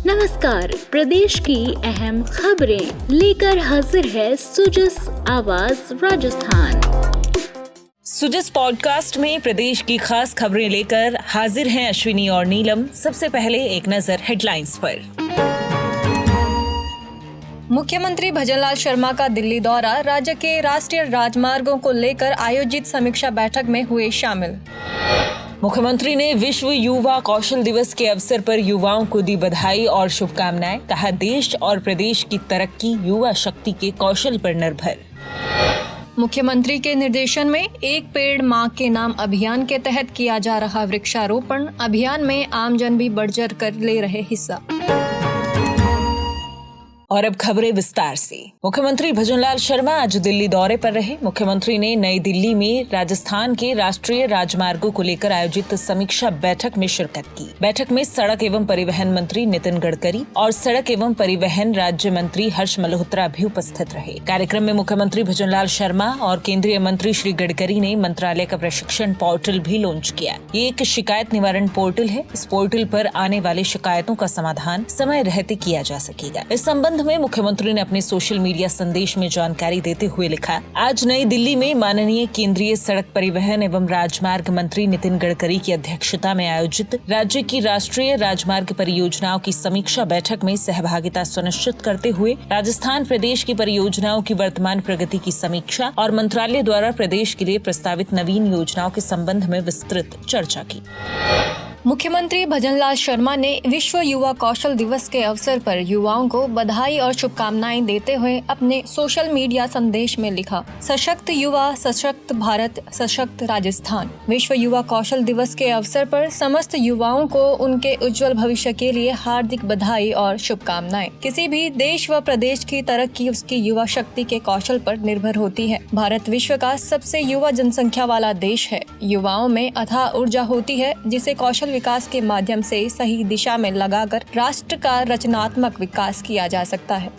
नमस्कार, प्रदेश की अहम खबरें लेकर हाजिर है सुजस आवाज राजस्थान। सुजस पॉडकास्ट में प्रदेश की खास खबरें लेकर हाजिर हैं अश्विनी और नीलम। सबसे पहले एक नजर हेडलाइंस पर। मुख्यमंत्री भजनलाल शर्मा का दिल्ली दौरा, राज्य के राष्ट्रीय राजमार्गों को लेकर आयोजित समीक्षा बैठक में हुए शामिल। मुख्यमंत्री ने विश्व युवा कौशल दिवस के अवसर पर युवाओं को दी बधाई और शुभकामनाएं। कहा, देश और प्रदेश की तरक्की युवा शक्ति के कौशल पर निर्भर। मुख्यमंत्री के निर्देशन में एक पेड़ मां के नाम अभियान के तहत किया जा रहा वृक्षारोपण अभियान में आमजन भी बढ़ चढ़ कर ले रहे हिस्सा। और अब खबरें विस्तार से। मुख्यमंत्री भजनलाल शर्मा आज दिल्ली दौरे पर रहे। मुख्यमंत्री ने नई दिल्ली में राजस्थान के राष्ट्रीय राजमार्गों को लेकर आयोजित समीक्षा बैठक में शिरकत की। बैठक में सड़क एवं परिवहन मंत्री नितिन गडकरी और सड़क एवं परिवहन राज्य मंत्री हर्ष मल्होत्रा भी उपस्थित रहे। कार्यक्रम में मुख्यमंत्री भजनलाल शर्मा और केंद्रीय मंत्री श्री गडकरी ने मंत्रालय का प्रशिक्षण पोर्टल भी लॉन्च किया। ये एक शिकायत निवारण पोर्टल है। इस पोर्टल पर आने वाली शिकायतों का समाधान समय रहते किया जा सकेगा। इस संबंध में मुख्यमंत्री ने अपने सोशल मीडिया संदेश में जानकारी देते हुए लिखा, आज नई दिल्ली में माननीय केंद्रीय सड़क परिवहन एवं राजमार्ग मंत्री नितिन गडकरी की अध्यक्षता में आयोजित राज्य की राष्ट्रीय राजमार्ग परियोजनाओं की समीक्षा बैठक में सहभागिता सुनिश्चित करते हुए राजस्थान प्रदेश की परियोजनाओं की वर्तमान प्रगति की समीक्षा और मंत्रालय द्वारा प्रदेश के लिए प्रस्तावित नवीन योजनाओं के संबंध में विस्तृत चर्चा की। मुख्यमंत्री भजनलाल शर्मा ने विश्व युवा कौशल दिवस के अवसर पर युवाओं को बधाई और शुभकामनाएं देते हुए अपने सोशल मीडिया संदेश में लिखा, सशक्त युवा, सशक्त भारत, सशक्त राजस्थान। विश्व युवा कौशल दिवस के अवसर पर समस्त युवाओं को उनके उज्जवल भविष्य के लिए हार्दिक बधाई और शुभकामनाएं। किसी भी देश व प्रदेश की तरक्की उसकी युवा शक्ति के कौशल पर निर्भर होती है। भारत विश्व का सबसे युवा जनसंख्या वाला देश है। युवाओं में अथाह ऊर्जा होती है जिसे कौशल विकास के माध्यम से सही दिशा में लगाकर राष्ट्र का रचनात्मक विकास किया जा सकता है।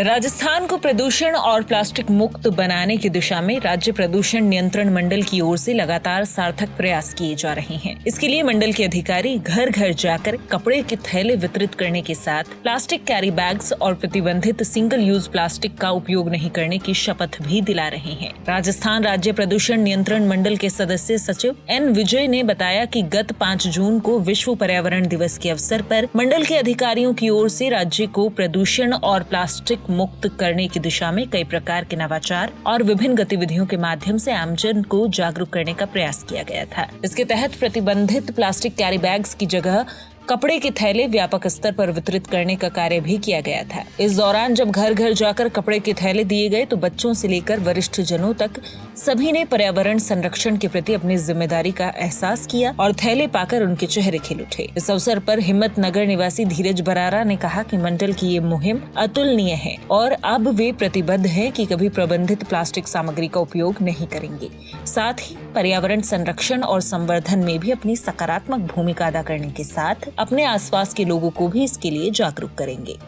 राजस्थान को प्रदूषण और प्लास्टिक मुक्त बनाने की दिशा में राज्य प्रदूषण नियंत्रण मंडल की ओर से लगातार सार्थक प्रयास किए जा रहे हैं। इसके लिए मंडल के अधिकारी घर घर जाकर कपड़े के थैले वितरित करने के साथ प्लास्टिक कैरी बैग्स और प्रतिबंधित सिंगल यूज प्लास्टिक का उपयोग नहीं करने की शपथ भी दिला रहे हैं। राजस्थान राज्य प्रदूषण नियंत्रण मंडल के सदस्य सचिव एन विजय ने बताया कि गत 5 जून को विश्व पर्यावरण दिवस के अवसर पर मंडल के अधिकारियों की ओर से राज्य को प्रदूषण और प्लास्टिक मुक्त करने की दिशा में कई प्रकार के नवाचार और विभिन्न गतिविधियों के माध्यम से आमजन को जागरूक करने का प्रयास किया गया था। इसके तहत प्रतिबंधित प्लास्टिक कैरी बैग्स की जगह कपड़े के थैले व्यापक स्तर पर वितरित करने का कार्य भी किया गया था। इस दौरान जब घर घर जाकर कपड़े के थैले दिए गए तो बच्चों से लेकर वरिष्ठ जनों तक सभी ने पर्यावरण संरक्षण के प्रति अपनी जिम्मेदारी का एहसास किया और थैले पाकर उनके चेहरे खिल उठे। इस अवसर पर हिम्मत नगर निवासी धीरज बरारा ने कहा कि मंडल की ये मुहिम अतुलनीय है और अब वे प्रतिबद्ध हैं कि कभी प्रबंधित प्लास्टिक सामग्री का उपयोग नहीं करेंगे। साथ ही पर्यावरण संरक्षण और संवर्धन में भी अपनी सकारात्मक भूमिका अदा करने के साथ अपने आसपास के लोगों को भी इसके लिए जागरूक करेंगे।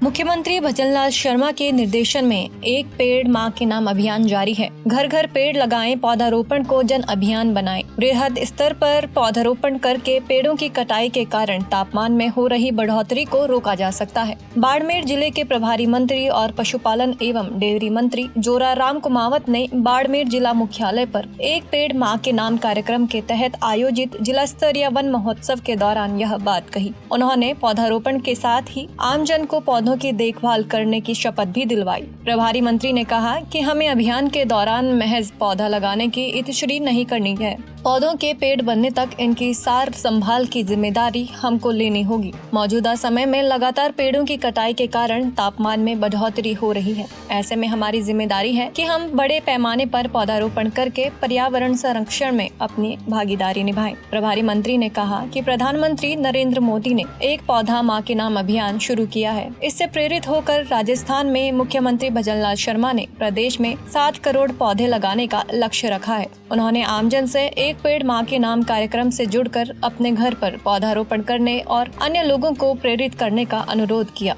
मुख्यमंत्री भजनलाल शर्मा के निर्देशन में एक पेड़ मां के नाम अभियान जारी है। घर घर पेड़ लगाएं, पौधारोपण को जन अभियान बनाएं। वृहद स्तर पर पौधारोपण करके पेड़ों की कटाई के कारण तापमान में हो रही बढ़ोतरी को रोका जा सकता है। बाड़मेर जिले के प्रभारी मंत्री और पशुपालन एवं डेयरी मंत्री जोराराम कुमावत ने बाड़मेर जिला मुख्यालय पर एक पेड़ मां के नाम कार्यक्रम के तहत आयोजित जिला स्तरीय वन महोत्सव के दौरान यह बात कही। उन्होंने पौधारोपण के साथ ही आमजन को पौधों की देखभाल करने की शपथ भी दिलवाई। प्रभारी मंत्री ने कहा कि हमें अभियान के दौरान महज पौधा लगाने की इतिश्री नहीं करनी है। पौधों के पेड़ बनने तक इनकी सार संभाल की जिम्मेदारी हमको लेनी होगी। मौजूदा समय में लगातार पेड़ों की कटाई के कारण तापमान में बढ़ोतरी हो रही है। ऐसे में हमारी जिम्मेदारी है कि हम बड़े पैमाने पर पौधारोपण करके पर्यावरण संरक्षण में अपनी भागीदारी निभाएं। प्रभारी मंत्री ने कहा कि प्रधानमंत्री नरेंद्र मोदी ने एक पौधा मां के नाम अभियान शुरू किया है। इससे प्रेरित होकर राजस्थान में मुख्यमंत्री भजनलाल शर्मा ने प्रदेश में 7 करोड़ पौधे लगाने का लक्ष्य रखा है। उन्होंने आमजन से एक पेड़ मां के नाम कार्यक्रम से जुड़कर अपने घर पर पौधारोपण करने और अन्य लोगों को प्रेरित करने का अनुरोध किया।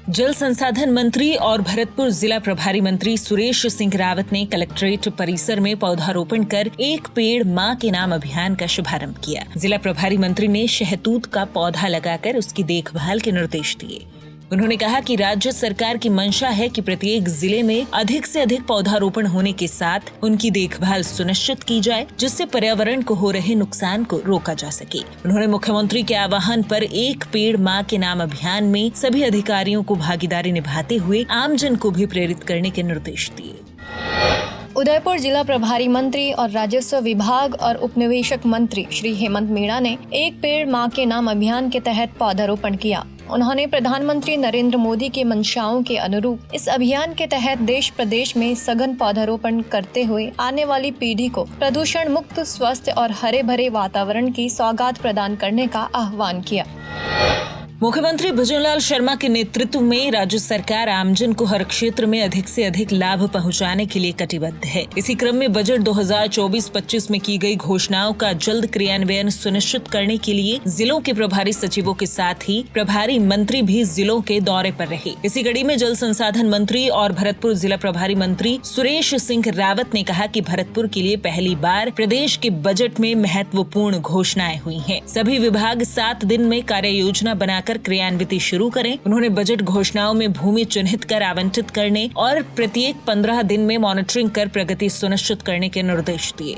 जल संसाधन मंत्री और भरतपुर जिला प्रभारी मंत्री सुरेश सिंह रावत ने कलेक्ट्रेट परिसर में पौधारोपण कर एक पेड़ मां के नाम अभियान का शुभारंभ किया। जिला प्रभारी मंत्री ने शहतूत का पौधा लगाकर उसकी देखभाल के निर्देश दिए। उन्होंने कहा कि राज्य सरकार की मंशा है कि प्रत्येक जिले में अधिक से अधिक पौधारोपण होने के साथ उनकी देखभाल सुनिश्चित की जाए, जिससे पर्यावरण को हो रहे नुकसान को रोका जा सके। उन्होंने मुख्यमंत्री के आह्वान पर एक पेड़ मां के नाम अभियान में सभी अधिकारियों को भागीदारी निभाते हुए आमजन को भी प्रेरित करने के निर्देश दिए। उदयपुर जिला प्रभारी मंत्री और राजस्व विभाग और उपनिवेशक मंत्री श्री हेमंत मीणा ने एक पेड़ मां के नाम अभियान के तहत पौधारोपण किया। उन्होंने प्रधानमंत्री नरेंद्र मोदी के मंशाओं के अनुरूप इस अभियान के तहत देश प्रदेश में सघन पौधारोपण करते हुए आने वाली पीढ़ी को प्रदूषण मुक्त, स्वस्थ और हरे भरे वातावरण की सौगात प्रदान करने का आह्वान किया। मुख्यमंत्री भजनलाल शर्मा के नेतृत्व में राज्य सरकार आमजन को हर क्षेत्र में अधिक से अधिक लाभ पहुंचाने के लिए कटिबद्ध है। इसी क्रम में बजट 2024-25 में की गई घोषणाओं का जल्द क्रियान्वयन सुनिश्चित करने के लिए जिलों के प्रभारी सचिवों के साथ ही प्रभारी मंत्री भी जिलों के दौरे पर रहे। इसी कड़ी में जल संसाधन मंत्री और भरतपुर जिला प्रभारी मंत्री सुरेश सिंह रावत ने कहा कि भरतपुर के लिए पहली बार प्रदेश के बजट में महत्वपूर्ण घोषणाएं हुई हैं। सभी विभाग 7 दिन में कार्य योजना बनाकर क्रियान्वित शुरू करें। उन्होंने बजट घोषणाओं में भूमि चिन्हित कर आवंटित करने और प्रत्येक 15 दिन में मॉनिटरिंग कर प्रगति सुनिश्चित करने के निर्देश दिए।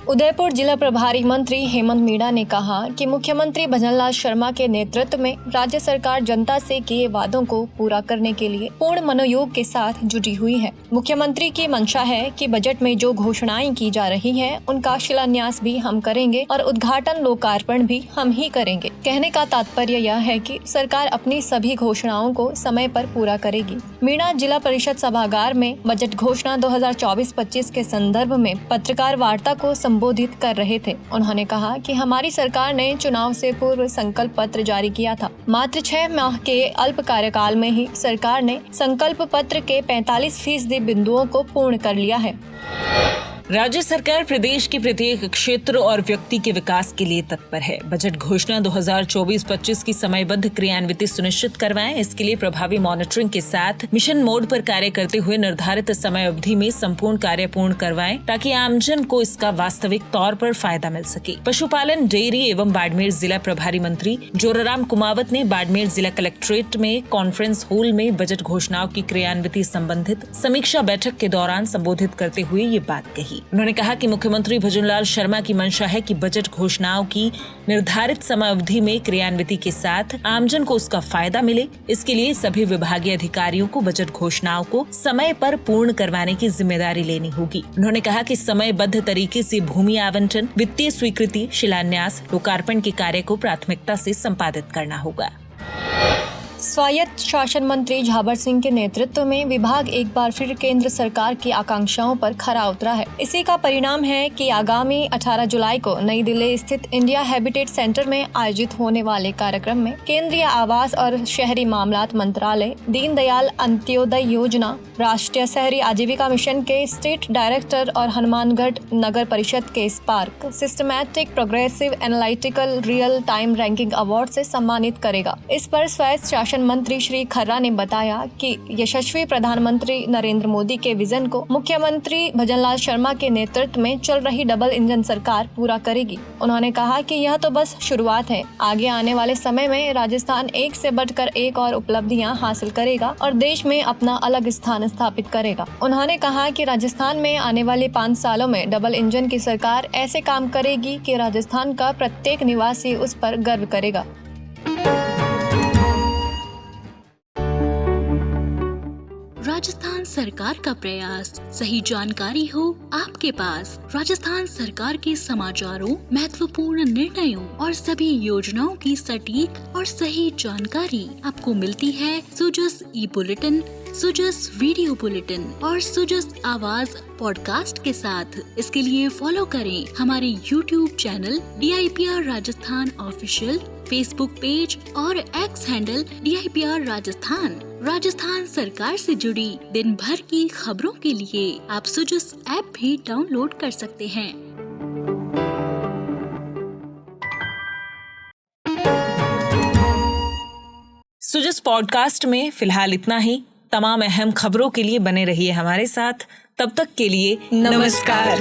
उदयपुर जिला प्रभारी मंत्री हेमंत मीणा ने कहा कि मुख्यमंत्री भजनलाल शर्मा के नेतृत्व में राज्य सरकार जनता से किए वादों को पूरा करने के लिए पूर्ण मनोयोग के साथ जुटी हुई है। मुख्यमंत्री की मंशा है कि बजट में जो घोषणाएं की जा रही हैं, उनका शिलान्यास भी हम करेंगे और उद्घाटन लोकार्पण भी हम ही करेंगे। कहने का तात्पर्य यह है कि सरकार अपनी सभी घोषणाओं को समय पर पूरा करेगी। मीणा जिला परिषद सभागार में बजट घोषणा 2024-25 के संदर्भ में पत्रकार वार्ता को संबोधित कर रहे थे। उन्होंने कहा कि हमारी सरकार ने चुनाव से पूर्व संकल्प पत्र जारी किया था। मात्र 6 माह के अल्प कार्यकाल में ही सरकार ने संकल्प पत्र के 45% बिंदुओं को पूर्ण कर लिया है। राज्य सरकार प्रदेश के प्रत्येक क्षेत्र और व्यक्ति के विकास के लिए तत्पर है। बजट घोषणा 2024-25 की समयबद्ध क्रियान्विति सुनिश्चित करवाएं। इसके लिए प्रभावी मॉनिटरिंग के साथ मिशन मोड पर कार्य करते हुए निर्धारित समय अवधि में संपूर्ण कार्य पूर्ण करवाएं, ताकि आमजन को इसका वास्तविक तौर पर फायदा मिल सके। पशुपालन, डेयरी एवं बाड़मेर जिला प्रभारी मंत्री जोराराम कुमावत ने बाड़मेर जिला कलेक्ट्रेट में कॉन्फ्रेंस हॉल में बजट घोषणाओं की क्रियान्विति संबंधित समीक्षा बैठक के दौरान संबोधित करते हुए ये बात कही। उन्होंने कहा कि मुख्यमंत्री भजनलाल शर्मा की मंशा है कि बजट घोषणाओं की निर्धारित समय अवधि में क्रियान्विति के साथ आमजन को उसका फायदा मिले। इसके लिए सभी विभागीय अधिकारियों को बजट घोषणाओं को समय पर पूर्ण करवाने की जिम्मेदारी लेनी होगी। उन्होंने कहा कि समयबद्ध तरीके से भूमि आवंटन, वित्तीय स्वीकृति, शिलान्यास, लोकार्पण के कार्य को प्राथमिकता से संपादित करना होगा। स्वायत्त शासन मंत्री झाबर सिंह के नेतृत्व में विभाग एक बार फिर केंद्र सरकार की आकांक्षाओं पर खरा उतरा है। इसी का परिणाम है कि आगामी 18 जुलाई को नई दिल्ली स्थित इंडिया हैबिटेट सेंटर में आयोजित होने वाले कार्यक्रम में केंद्रीय आवास और शहरी मामलात मंत्रालय, दीनदयाल अंत्योदय योजना, राष्ट्रीय शहरी आजीविका मिशन के स्टेट डायरेक्टर और हनुमानगढ़ नगर परिषद के spark systematic progressive analytical real time ranking award से सम्मानित करेगा। इस पर स्वायत्त शासन मंत्री श्री खर्रा ने बताया कि यशस्वी प्रधानमंत्री नरेंद्र मोदी के विजन को मुख्यमंत्री भजनलाल शर्मा के नेतृत्व में चल रही डबल इंजन सरकार पूरा करेगी। उन्होंने कहा कि यह तो बस शुरुआत है। आगे आने वाले समय में राजस्थान एक से बढ़कर एक और उपलब्धियां हासिल करेगा और देश में अपना अलग स्थान स्थापित करेगा। उन्होंने कहा कि राजस्थान में आने वाले 5 सालों में डबल इंजन की सरकार ऐसे काम करेगी कि राजस्थान का प्रत्येक निवासी उस पर गर्व करेगा। राजस्थान सरकार का प्रयास, सही जानकारी हो आपके पास। राजस्थान सरकार के समाचारों, महत्वपूर्ण निर्णयों और सभी योजनाओं की सटीक और सही जानकारी आपको मिलती है सुजस ई बुलेटिन, सुजस वीडियो बुलेटिन और सुजस आवाज पॉडकास्ट के साथ। इसके लिए फॉलो करें हमारे YouTube channel DIPR Rajasthan official, Facebook page और X handle DIPR Rajasthan. Rajasthan सरकार से जुड़ी दिन भर की खबरों के लिए आप सुजस ऐप भी डाउनलोड कर सकते हैं। जिस पॉडकास्ट में फिलहाल इतना ही। तमाम अहम खबरों के लिए बने रहिए हमारे साथ। तब तक के लिए नमस्कार।